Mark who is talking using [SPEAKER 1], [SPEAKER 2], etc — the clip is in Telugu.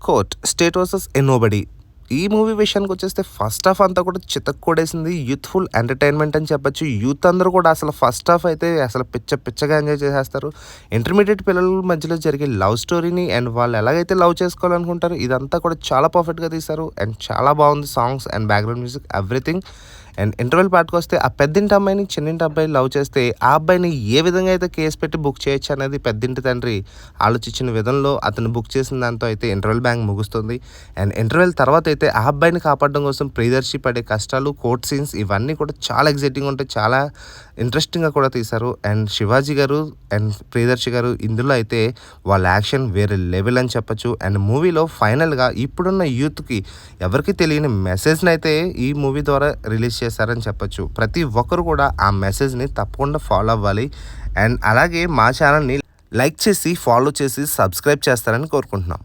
[SPEAKER 1] Court state versus ఎనోబడి. ఈ మూవీ విషయానికొచ్చేస్తే ఫస్ట్ హాఫ్ అంతా కూడా చితక్కొడేసింది. యూత్‌ఫుల్ ఎంటర్‌టైన్‌మెంట్ అని చెప్పొచ్చు. యూత్ అందరూ కూడా అసలు ఫస్ట్ హాఫ్ అయితే అసలు పిచ్చగా ఎంజాయ్ చేసేస్తారు. ఇంటర్మీడియేట్ పిల్లల మధ్యలో జరిగే లవ్ స్టోరీని అండ్ వాళ్ళు ఎలాగైతే లవ్ చేసుకోవాలనుకుంటారో ఇదంతా కూడా చాలా పర్ఫెక్ట్‌గా తీశారు. అండ్ చాలా బాగుంది songs and background music everything. And interval పార్ట్‌కొస్తే ఆ పెద్దింటి అమ్మాయిని చిన్నింటి అబ్బాయి లవ్ చేస్తే ఆ అబ్బాయిని ఏ విధంగా అయితే కేస్ పెట్టి బుక్ చేయొచ్చు అనేది పెద్దింటి తండ్రి ఆలోచించిన విధంలో అతను బుక్ చేసిన దాంతో అయితే ఇంటర్వెల్ బ్యాంక్ ముగుస్తుంది. అండ్ ఇంటర్వెల్ తర్వాత అయితే ఆ అబ్బాయిని కాపాడడం కోసం ప్రియదర్శి పడే కష్టాలు, కోర్ట్ సీన్స్ ఇవన్నీ కూడా చాలా ఎగ్జైటింగ్‌గా ఉంటాయి. చాలా ఇంట్రెస్టింగ్‌గా కూడా తీశారు. అండ్ శివాజీ గారు అండ్ ప్రియదర్శి గారు ఇందులో అయితే వాళ్ళ యాక్షన్ వేరే లెవెల్ అని చెప్పొచ్చు. అండ్ మూవీలో ఫైనల్‌గా ఇప్పుడున్న యూత్‌కి ఎవరికీ తెలియని మెసేజ్‌ని అయితే ఈ మూవీ ద్వారా రిలీజ్ చేశారని చెప్పొచ్చు. ప్రతి ఒక్కరు కూడా ఆ మెసేజ్‌ని తప్పకుండా ఫాలో అవ్వాలి. అండ్ అలాగే మా ఛానల్‌ని లైక్ చేసి, ఫాలో చేసి, సబ్స్క్రైబ్ చేస్తారని కోరుకుంటున్నాం.